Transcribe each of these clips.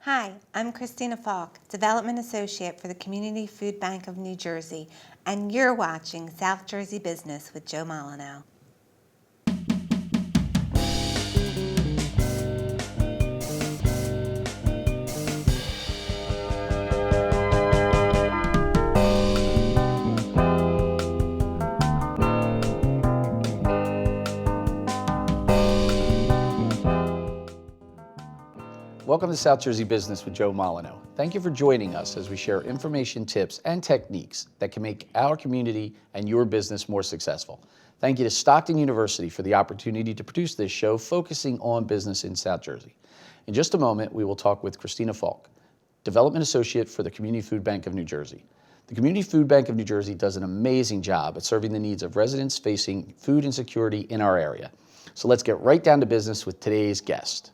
Hi, I'm Christina Falk, Development Associate for the Community Food Bank of New Jersey, and you're watching South Jersey Business with Joe Molineaux. Welcome to South Jersey Business with Joe Molineaux. Thank you for joining us as we share information, tips, and techniques that can make our community and your business more successful. Thank you to Stockton University for the opportunity to produce this show focusing on business in South Jersey. In just a moment, we will talk with Christina Falk, Development Associate for the Community Food Bank of New Jersey. The Community Food Bank of New Jersey does an amazing job at serving the needs of residents facing food insecurity in our area. So let's get right down to business with today's guest.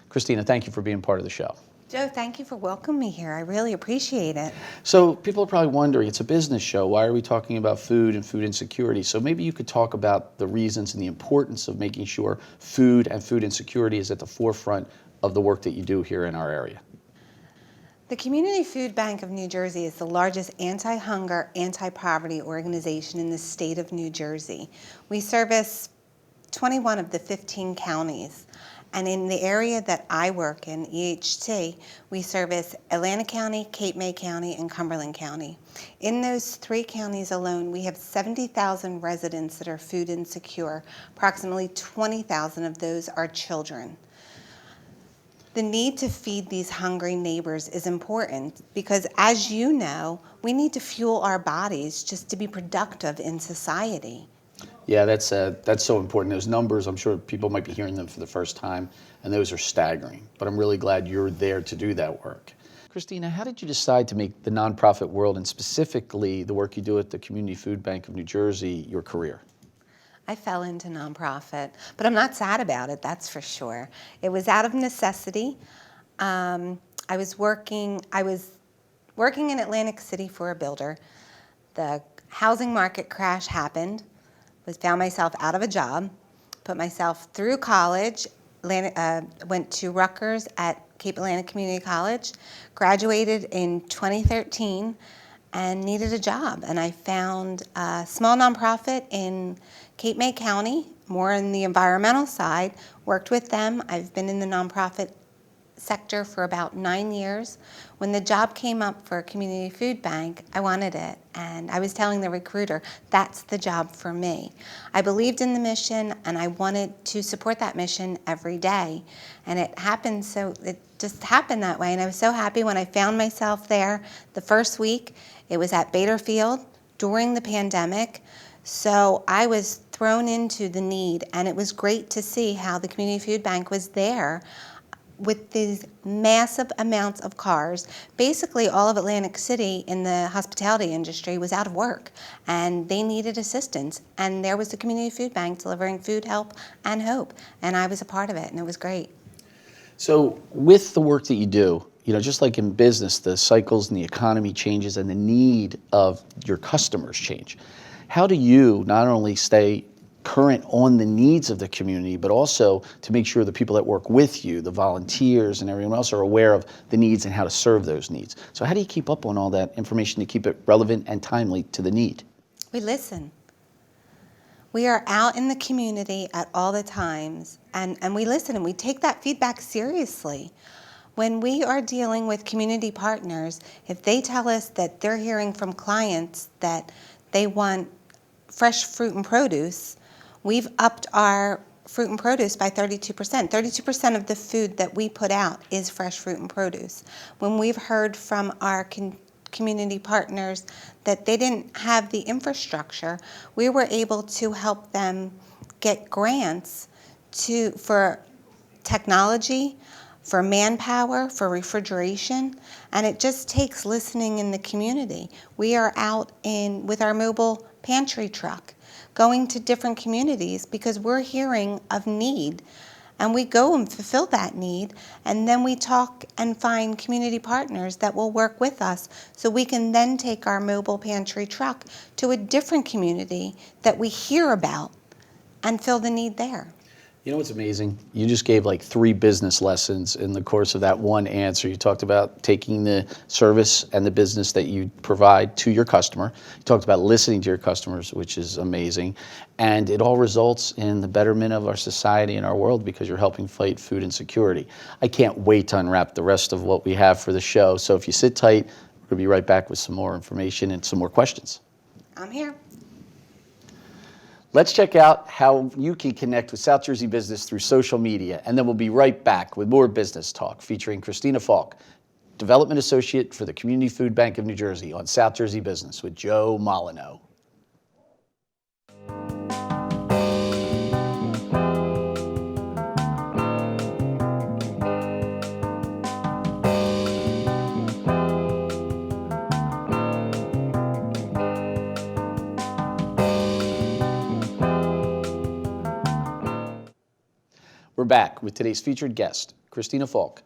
Christina, thank you for being part of the show. Joe, thank you for welcoming me here. I really appreciate it. So people are probably wondering, it's a business show. Why are we talking about food and food insecurity? So maybe you could talk about the reasons and the importance of making sure food and food insecurity is at the forefront of the work that you do here in our area. The Community Food Bank of New Jersey is the largest anti-hunger, anti-poverty organization in the state of New Jersey. We service 21 of the 15 counties. And in the area that I work in, EHT, we service Atlantic County, Cape May County, and Cumberland County. In those three counties alone, we have 70,000 residents that are food insecure. Approximately 20,000 of those are children. The need to feed these hungry neighbors is important because, as you know, we need to fuel our bodies just to be productive in society. Yeah, that's so important. Those numbers, I'm sure people might be hearing them for the first time, and those are staggering. But I'm really glad you're there to do that work. Christina, how did you decide to make the nonprofit world, and specifically the work you do at the Community Food Bank of New Jersey, your career? I fell into nonprofit, but I'm not sad about it, that's for sure. It was out of necessity. I was working in Atlantic City for a builder. The housing market crash happened. Found myself out of a job, put myself through college, went to Rutgers at Cape Atlantic Community College, graduated in 2013, and needed a job. And I found a small nonprofit in Cape May County, more on the environmental side, worked with them. I've been in the nonprofit sector for about 9 years. When the job came up for a community food bank, I wanted it. And I was telling the recruiter, that's the job for me. I believed in the mission and I wanted to support that mission every day. And it just happened that way. And I was so happy when I found myself there the first week. It was at Bader Field during the pandemic. So I was thrown into the need, and it was great to see how the community food bank was there with these massive amounts of cars. Basically, all of Atlantic City in the hospitality industry was out of work, and they needed assistance. And there was the Community Food Bank delivering food, help, and hope. And I was a part of it, and it was great. So with the work that you do, just like in business, the cycles and the economy changes and the need of your customers change. How do you not only stay current on the needs of the community, but also to make sure the people that work with you, the volunteers and everyone else, are aware of the needs and how to serve those needs? So how do you keep up on all that information to keep it relevant and timely to the need? We listen. We are out in the community at all the times, and we listen, and we take that feedback seriously. When we are dealing with community partners, if they tell us that they're hearing from clients that they want fresh fruit and produce, we've upped our fruit and produce by 32%. 32% of the food that we put out is fresh fruit and produce. When we've heard from our community partners that they didn't have the infrastructure, we were able to help them get grants for technology, for manpower, for refrigeration, and it just takes listening in the community. We are out with our mobile pantry truck, going to different communities because we're hearing of need, and we go and fulfill that need, and then we talk and find community partners that will work with us so we can then take our mobile pantry truck to a different community that we hear about and fill the need there. You know what's amazing? You just gave like 3 business lessons in the course of that one answer. You talked about taking the service and the business that you provide to your customer. You talked about listening to your customers, which is amazing. And it all results in the betterment of our society and our world because you're helping fight food insecurity. I can't wait to unwrap the rest of what we have for the show. So if you sit tight, we're going to be right back with some more information and some more questions. I'm here. Let's check out how you can connect with South Jersey business through social media, and then we'll be right back with more business talk featuring Christina Falk, Development Associate for the Community Food Bank of New Jersey on South Jersey Business with Joe Molineaux. We're back with today's featured guest, Christina Falk,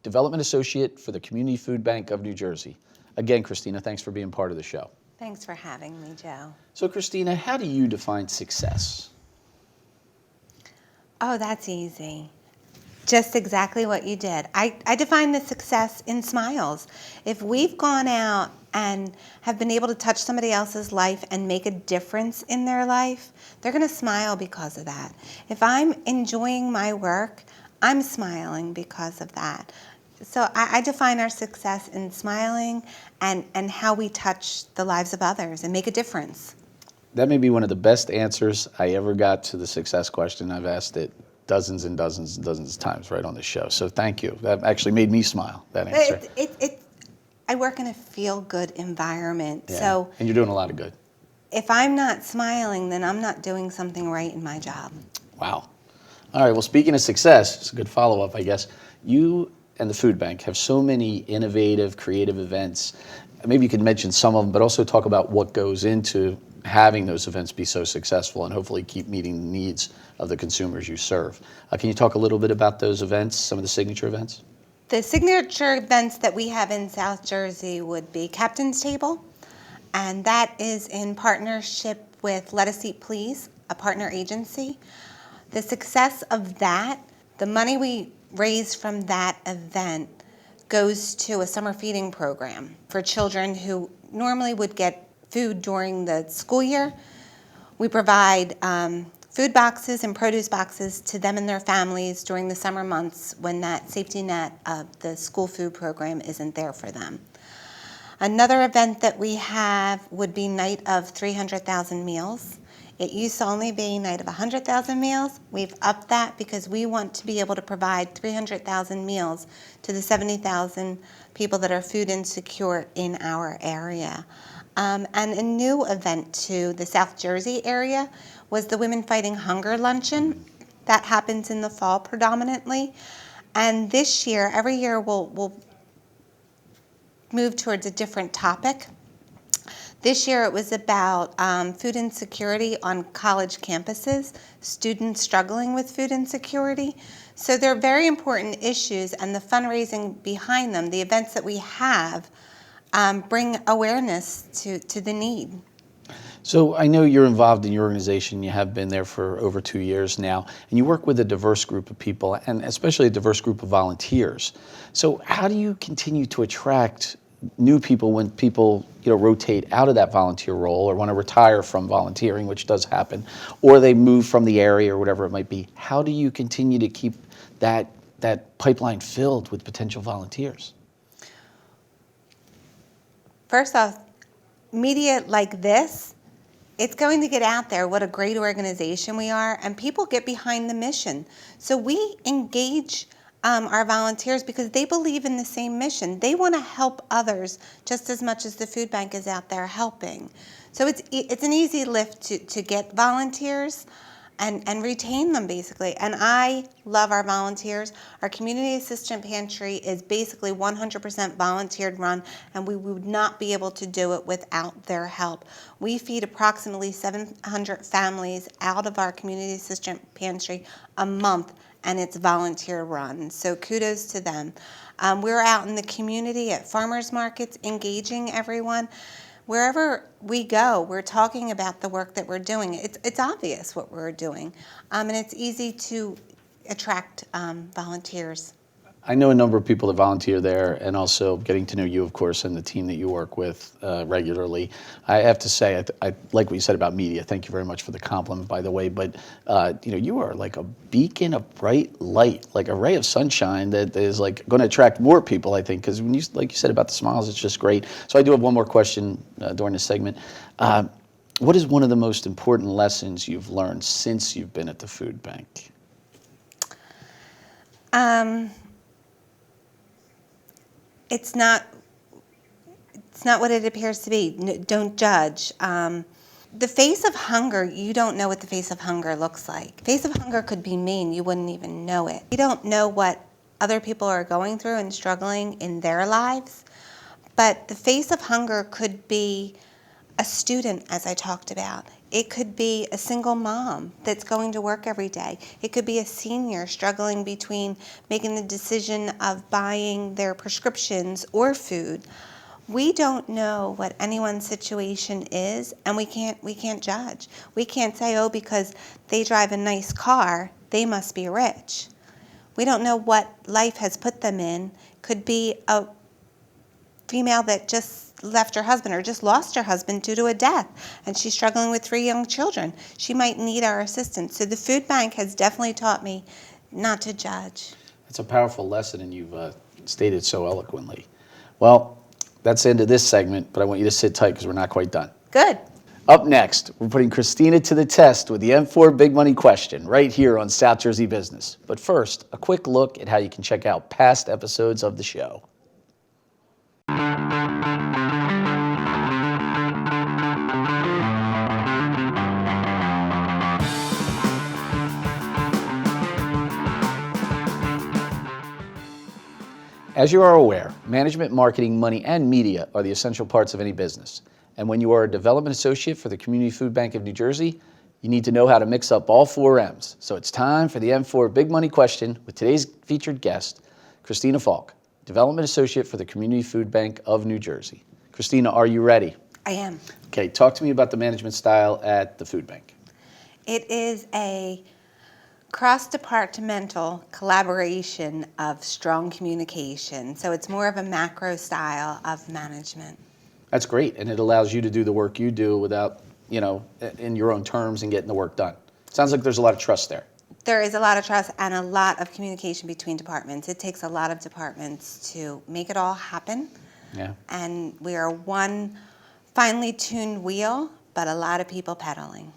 Development Associate for the Community Food Bank of New Jersey. Again, Christina, thanks for being part of the show. Thanks for having me, Joe. So, Christina, how do you define success? Oh, that's easy. Just exactly what you did. I define the success in smiles. If we've gone out and have been able to touch somebody else's life and make a difference in their life, they're going to smile because of that. If I'm enjoying my work, I'm smiling because of that. So I define our success in smiling and how we touch the lives of others and make a difference. That may be one of the best answers I ever got to the success question. I've asked it dozens and dozens and dozens of times right on the show. So thank you. That actually made me smile, that answer. I work in a feel-good environment. Yeah. So and you're doing a lot of good. if I'm not smiling, then I'm not doing something right in my job. Wow. All right, well, speaking of success, it's a good follow-up, I guess. You and the Food Bank have so many innovative, creative events. Maybe you could mention some of them, but also talk about what goes into having those events be so successful and hopefully keep meeting the needs of the consumers you serve. Can you talk a little bit about those events, some of the signature events? The signature events that we have in South Jersey would be Captain's Table, and that is in partnership with Let Us Eat Please, a partner agency. The success of that, the money we raise from that event goes to a summer feeding program for children who normally would get food during the school year. We provide food boxes and produce boxes to them and their families during the summer months when that safety net of the school food program isn't there for them. Another event that we have would be Night of 300,000 Meals. It used to only be Night of 100,000 Meals. We've upped that because we want to be able to provide 300,000 meals to the 70,000 people that are food insecure in our area. And a new event to the South Jersey area was the Women Fighting Hunger Luncheon. That happens in the fall predominantly. And this year, every year we'll move towards a different topic. This year it was about food insecurity on college campuses, students struggling with food insecurity. So they're very important issues, and the fundraising behind them, the events that we have, bring awareness to the need. So I know you're involved in your organization. You have been there for over 2 years now, and you work with a diverse group of people, and especially a diverse group of volunteers. So how do you continue to attract new people when people rotate out of that volunteer role or want to retire from volunteering, which does happen, or they move from the area or whatever it might be? How do you continue to keep that pipeline filled with potential volunteers? First off, media like this, it's going to get out there what a great organization we are, and people get behind the mission. So we engage our volunteers because they believe in the same mission. They want to help others just as much as the food bank is out there helping. So it's an easy lift to get volunteers and retain them, basically. And I love our volunteers. Our community assistant pantry is basically 100% volunteered run, and we would not be able to do it without their help. We feed approximately 700 families out of our community assistant pantry a month, and it's volunteer run. So kudos to them. We're out in the community at farmers markets engaging everyone. wherever we go, we're talking about the work that we're doing. It's obvious what we're doing, and it's easy to attract volunteers. I know a number of people that volunteer there, and also getting to know you, of course, and the team that you work with regularly. I have to say, I like what you said about media. Thank you very much for the compliment, by the way. But you are like a beacon of bright light, like a ray of sunshine that is like going to attract more people, I think, because when you, like you said about the smiles, it's just great. So I do have one more question during this segment. What is one of the most important lessons you've learned since you've been at the food bank? It's not what it appears to be. Don't judge. The face of hunger, you don't know what the face of hunger looks like. Face of hunger could be mean, you wouldn't even know it. You don't know what other people are going through and struggling in their lives, but the face of hunger could be a student, as I talked about. It could be a single mom that's going to work every day. It could be a senior struggling between making the decision of buying their prescriptions or food. We don't know what anyone's situation is, and we can't judge. We can't say, oh, because they drive a nice car, they must be rich. We don't know what life has put them in. Could be a female that just left her husband or just lost her husband due to a death, and she's struggling with 3 young children. She might need our assistance. So the food bank has definitely taught me not to judge. It's a powerful lesson, and you've stated so eloquently. Well, that's the end of this segment, but I want you to sit tight because we're not quite done. Good. Up next, we're putting Christina to the test with the M4 Big Money question right here on South Jersey Business. But first, a quick look at how you can check out past episodes of the show. As you are aware, management, marketing, money, and media are the essential parts of any business. And when you are a development associate for the Community Food Bank of New Jersey, you need to know how to mix up all 4 M's. So it's time for the M4 Big Money question with today's featured guest, Christina Falk, Development Associate for the Community Food Bank of New Jersey. Christina, are you ready? I am. Okay, talk to me about the management style at the food bank. It is a cross-departmental collaboration of strong communication. So it's more of a macro style of management. That's great, and it allows you to do the work you do without, in your own terms and getting the work done. Sounds like there's a lot of trust there. There is a lot of trust and a lot of communication between departments. It takes a lot of departments to make it all happen. Yeah. And we are one finely tuned wheel, but a lot of people pedaling.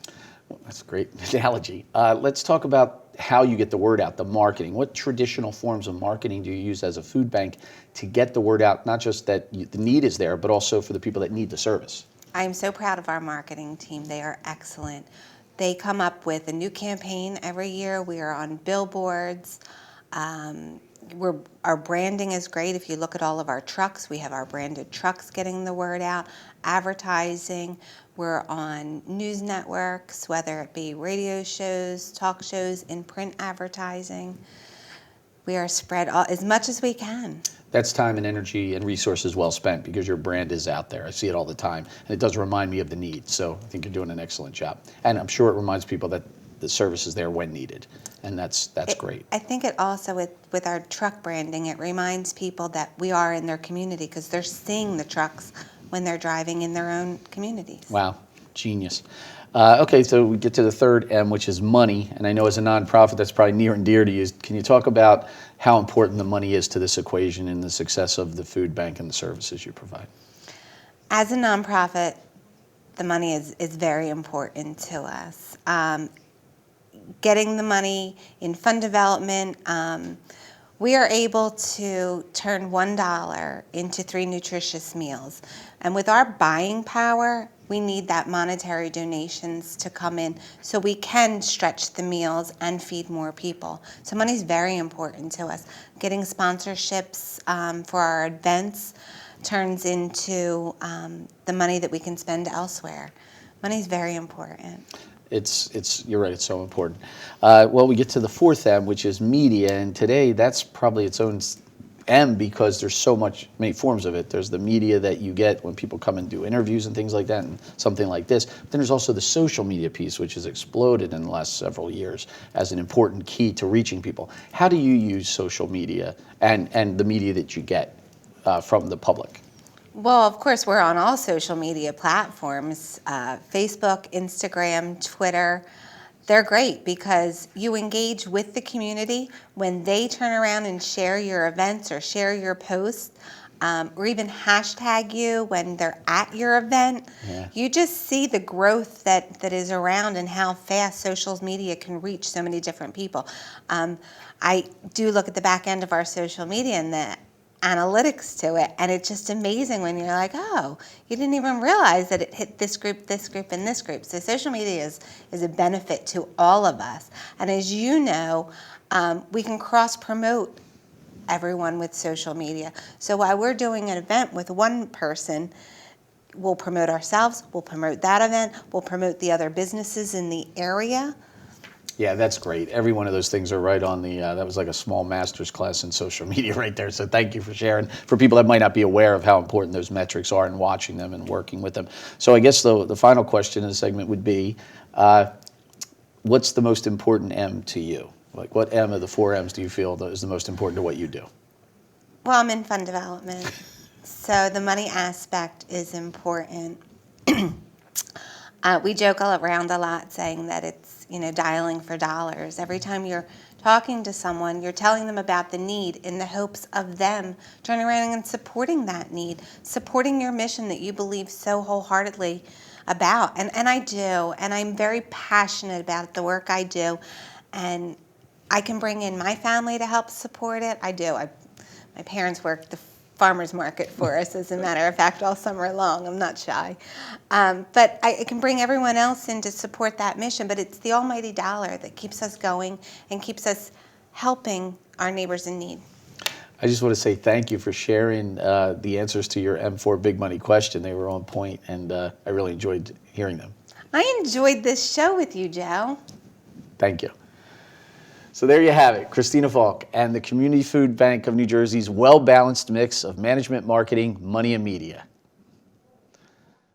Well, that's a great analogy. Let's talk about how you get the word out, the marketing. What traditional forms of marketing do you use as a food bank to get the word out, not just that the need is there, but also for the people that need the service? I am so proud of our marketing team. They are excellent. They come up with a new campaign every year. We are on billboards. Our branding is great. If you look at all of our trucks, we have our branded trucks getting the word out. Advertising, we're on news networks, whether it be radio shows, talk shows, in print advertising. We are spread as much as we can. That's time and energy and resources well spent because your brand is out there. I see it all the time, and it does remind me of the need. So I think you're doing an excellent job. And I'm sure it reminds people that the service is there when needed, and that's great. I think it also, with our truck branding, it reminds people that we are in their community because they're seeing the trucks when they're driving in their own communities. Wow, genius. Okay, so we get to the third M, which is money, and I know as a nonprofit that's probably near and dear to you. Can you talk about how important the money is to this equation and the success of the food bank and the services you provide? As a nonprofit, the money is very important to us. Getting the money in fund development, we are able to turn $1 into 3 nutritious meals. And with our buying power, we need that monetary donations to come in so we can stretch the meals and feed more people. So money is very important to us. Getting sponsorships for our events turns into the money that we can spend elsewhere. Money is very important. You're right, it's so important. Well, we get to the fourth M, which is media, and today that's probably its own M because there's so many forms of it. There's the media that you get when people come and do interviews and things like that, and something like this. But then there's also the social media piece, which has exploded in the last several years as an important key to reaching people. How do you use social media and the media that you get from the public? Well, of course, we're on all social media platforms, Facebook, Instagram, Twitter. They're great because you engage with the community when they turn around and share your events or share your posts, or even hashtag you when they're at your event. Yeah. You just see the growth that is around and how fast social media can reach so many different people. I do look at the back end of our social media and the analytics to it, and it's just amazing when you're like, oh, you didn't even realize that it hit this group, and this group. So social media is a benefit to all of us. And as you know, we can cross-promote everyone with social media. So while we're doing an event with one person, we'll promote ourselves, we'll promote that event, we'll promote the other businesses in the area. Yeah, that's great. Every one of those things are right on the, that was like a small master's class in social media right there. So thank you for sharing. For people that might not be aware of how important those metrics are and watching them and working with them. So I guess the final question in the segment would be, what's the most important M to you? Like what M of the 4 M's do you feel is the most important to what you do? Well, I'm in fund development, so the money aspect is important. We joke around a lot saying that it's, dialing for dollars. Every time you're talking to someone, you're telling them about the need in the hopes of them turning around and supporting that need, supporting your mission that you believe so wholeheartedly about. And I do, and I'm very passionate about the work I do, and I can bring in my family to help support it. I do. My parents work the farmer's market for us, as a matter of fact, all summer long. I'm not shy. But I can bring everyone else in to support that mission, but it's the almighty dollar that keeps us going and keeps us helping our neighbors in need. I just want to say thank you for sharing the answers to your M4 big money question. They were on point, and I really enjoyed hearing them. I enjoyed this show with you, Joe. Thank you. So there you have it, Christina Falk and the Community Food Bank of New Jersey's well-balanced mix of management, marketing, money, and media.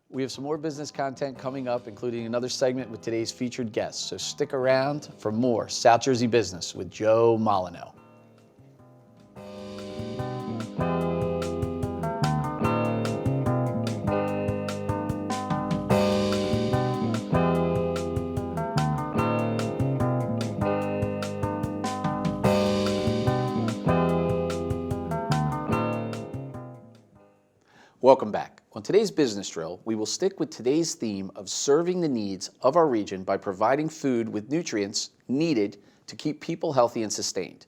We have some more business content coming up, including another segment with today's featured guests. So stick around for more South Jersey Business with Joe Molineaux. Welcome back. On today's Business Drill, we will stick with today's theme of serving the needs of our region by providing food with nutrients needed to keep people healthy and sustained.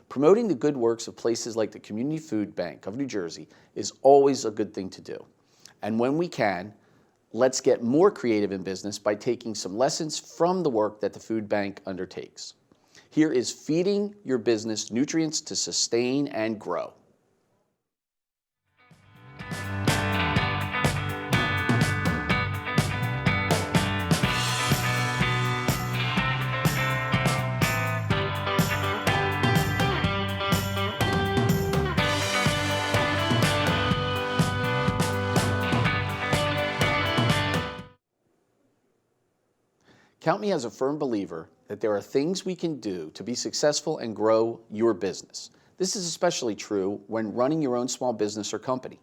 Promoting the good works of places like the Community Food Bank of New Jersey is always a good thing to do. And when we can, let's get more creative in business by taking some lessons from the work that the food bank undertakes. Here is feeding your business nutrients to sustain and grow. Count me as a firm believer that there are things we can do to be successful and grow your business. This is especially true when running your own small business or company.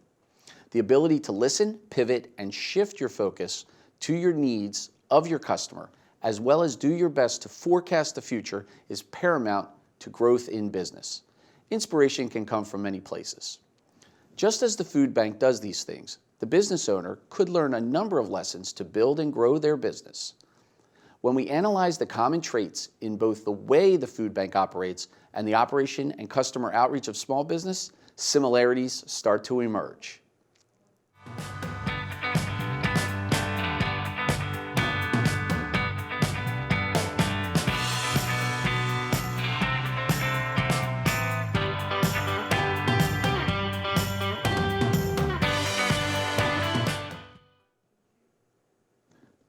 The ability to listen, pivot, and shift your focus to your needs of your customer, as well as do your best to forecast the future, is paramount to growth in business. Inspiration can come from many places. Just as the food bank does these things, the business owner could learn a number of lessons to build and grow their business. When we analyze the common traits in both the way the food bank operates and the operation and customer outreach of small business, similarities start to emerge.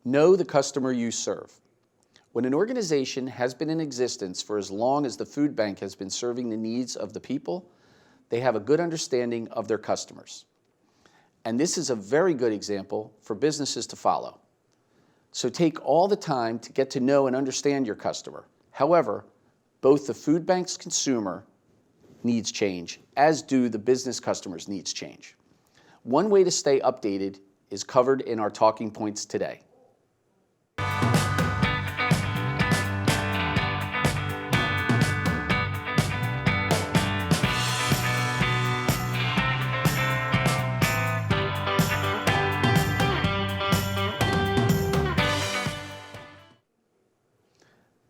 Know the customer you serve. When an organization has been in existence for as long as the food bank has been serving the needs of the people, they have a good understanding of their customers. And this is a very good example for businesses to follow. So take all the time to get to know and understand your customer. However, both the food bank's consumer needs change, as do the business customers' needs change. One way to stay updated is covered in our talking points today.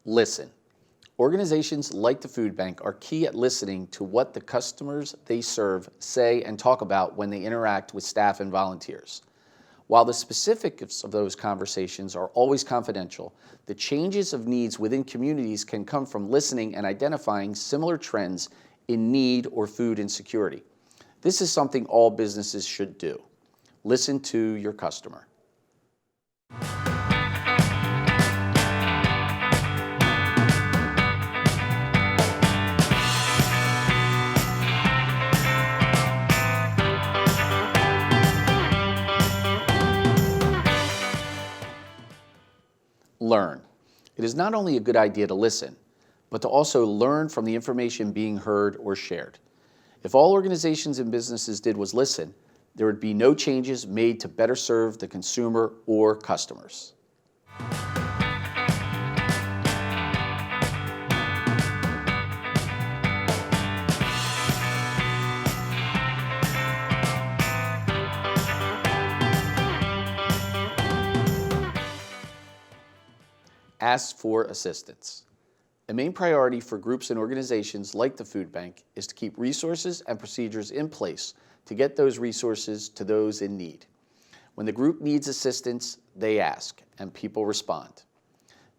Listen. Organizations like the food bank are key at listening to what the customers they serve say and talk about when they interact with staff and volunteers. While the specifics of those conversations are always confidential, the changes of needs within communities can come from listening and identifying similar trends in need or food insecurity. This is something all businesses should do. Listen to your customer. Learn. It is not only a good idea to listen, but to also learn from the information being heard or shared. If all organizations and businesses did was listen, there would be no changes made to better serve the consumer or customers. Ask for assistance. A main priority for groups and organizations like the food bank is to keep resources and procedures in place to get those resources to those in need. When the group needs assistance, they ask, and people respond.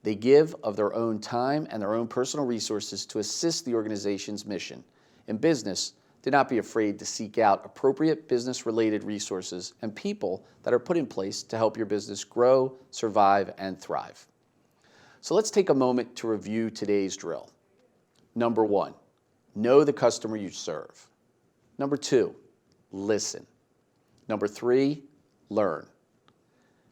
They give of their own time and their own personal resources to assist the organization's mission. In business, do not be afraid to seek out appropriate business-related resources and people that are put in place to help your business grow, survive, and thrive. So let's take a moment to review today's drill. Number 1, know the customer you serve. Number 2, listen. Number 3, learn.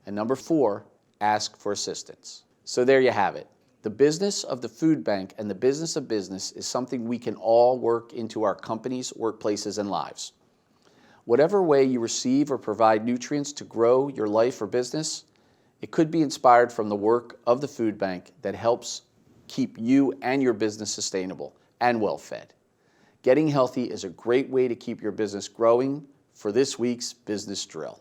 And number 4, ask for assistance. So there you have it. The business of the food bank and the business of business is something we can all work into our companies, workplaces, and lives. Whatever way you receive or provide nutrients to grow your life or business, it could be inspired from the work of the food bank that helps keep you and your business sustainable and well-fed. Getting healthy is a great way to keep your business growing for this week's Business Drill.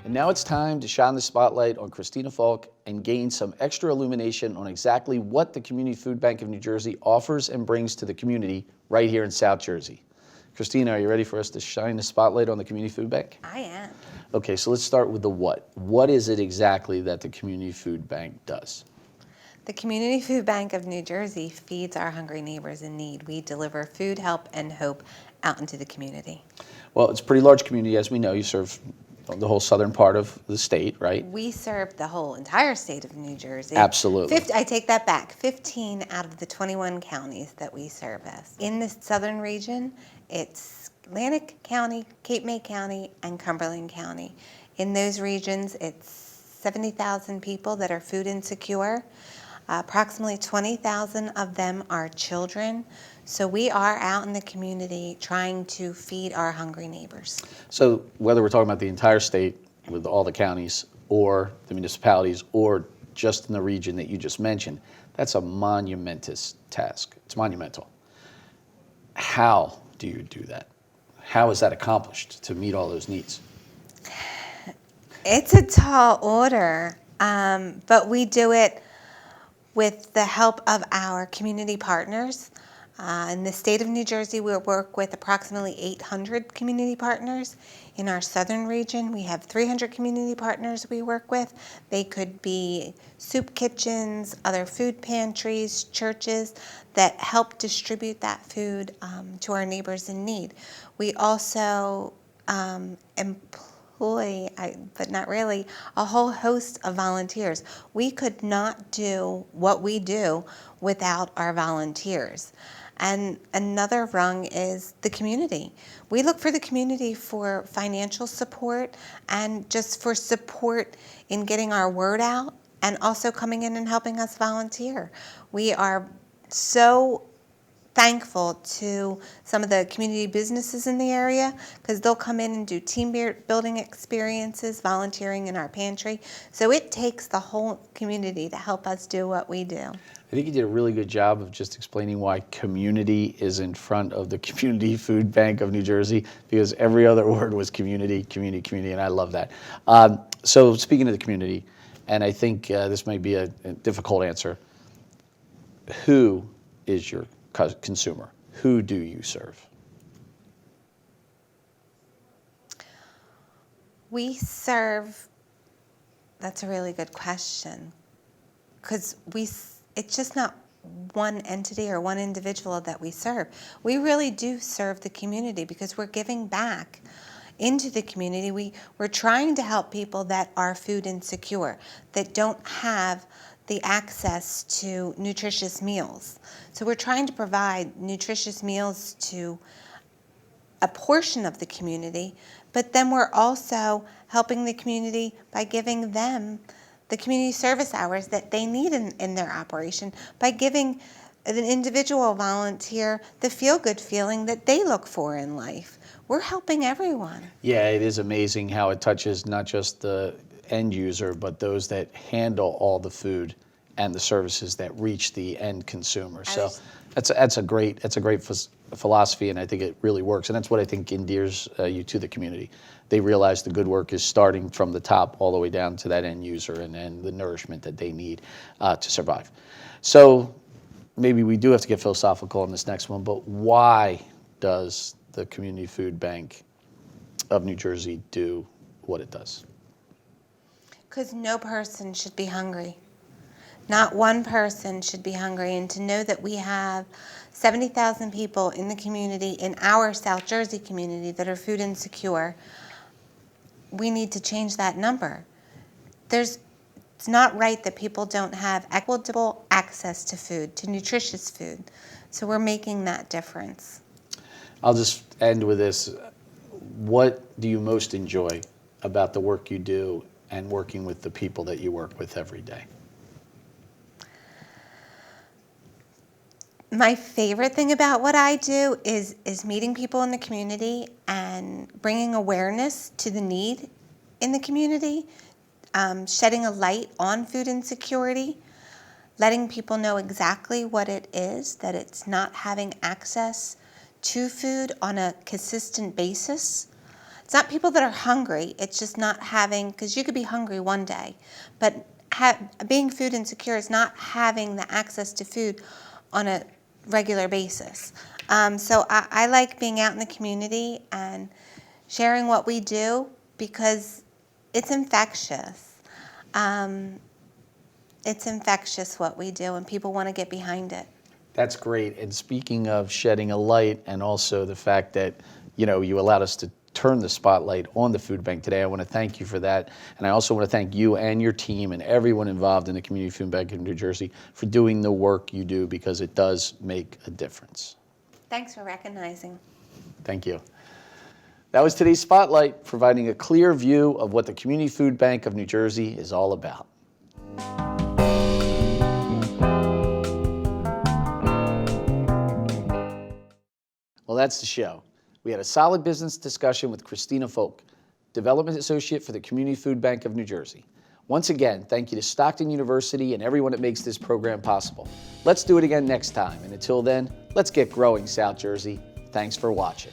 And now it's time to shine the spotlight on Christina Falk and gain some extra illumination on exactly what the Community Food Bank of New Jersey offers and brings to the community right here in South Jersey. Christina, are you ready for us to shine the spotlight on the Community Food Bank? I am. Okay, so let's start with the what. What is it exactly that the Community Food Bank does? The Community Food Bank of New Jersey feeds our hungry neighbors in need. We deliver food, help, and hope out into the community. Well, it's a pretty large community, as we know. You serve the whole southern part of the state, right? We serve the whole entire state of New Jersey. Absolutely. I take that back. 15 out of the 21 counties that we service. In the southern region, it's Atlantic County, Cape May County, and Cumberland County. In those regions, it's 70,000 people that are food insecure. Approximately 20,000 of them are children. So we are out in the community trying to feed our hungry neighbors. So whether we're talking about the entire state with all the counties or the municipalities or just in the region that you just mentioned, that's a monumentous task. It's monumental. How do you do that? How is that accomplished to meet all those needs? It's a tall order, but we do it with the help of our community partners. In the state of New Jersey, we work with approximately 800 community partners. In our southern region, we have 300 community partners we work with. They could be soup kitchens, other food pantries, churches that help distribute that food to our neighbors in need. We also employ, but not really, a whole host of volunteers. We could not do what we do without our volunteers. And another rung is the community. We look for the community for financial support and just for support in getting our word out and also coming in and helping us volunteer. We are so thankful to some of the community businesses in the area because they'll come in and do team building experiences, volunteering in our pantry. So it takes the whole community to help us do what we do. I think you did a really good job of just explaining why community is in front of the Community Food Bank of New Jersey, because every other word was community, community, community, and I love that. So speaking of the community, and I think this might be a difficult answer, who is your consumer? Who do you serve? We serve, that's a really good question, because it's just not one entity or one individual that we serve. We really do serve the community because we're giving back into the community. We're trying to help people that are food insecure, that don't have the access to nutritious meals. So we're trying to provide nutritious meals to a portion of the community, but then we're also helping the community by giving them the community service hours that they need in their operation, by giving an individual volunteer the feel-good feeling that they look for in life. We're helping everyone. Yeah, it is amazing how it touches not just the end user, but those that handle all the food and the services that reach the end consumer. So that's a great philosophy, and I think it really works. And that's what I think endears you to the community. They realize the good work is starting from the top all the way down to that end user and the nourishment that they need to survive. So maybe we do have to get philosophical on this next one, but why does the Community Food Bank of New Jersey do what it does? Because no person should be hungry. Not one person should be hungry. And to know that we have 70,000 people in the community, in our South Jersey community, that are food insecure, we need to change that number. It's not right that people don't have equitable access to food, to nutritious food. So we're making that difference. I'll just end with this. What do you most enjoy about the work you do and working with the people that you work with every day? My favorite thing about what I do is meeting people in the community and bringing awareness to the need in the community, shedding a light on food insecurity, letting people know exactly what it is, that it's not having access to food on a consistent basis. It's not people that are hungry, it's just not having, because you could be hungry one day, but being food insecure is not having the access to food on a regular basis. So I like being out in the community and sharing what we do because it's infectious. It's infectious what we do, and people want to get behind it. That's great. And speaking of shedding a light, and also the fact that you allowed us to turn the spotlight on the food bank today, I want to thank you for that. And I also want to thank you and your team and everyone involved in the Community Food Bank of New Jersey for doing the work you do, because it does make a difference. Thanks for recognizing. Thank you. That was today's Spotlight, providing a clear view of what the Community Food Bank of New Jersey is all about. Well, that's the show. We had a solid business discussion with Christina Folk, Development Associate for the Community Food Bank of New Jersey. Once again, thank you to Stockton University and everyone that makes this program possible. Let's do it again next time. And until then, let's get growing, South Jersey. Thanks for watching.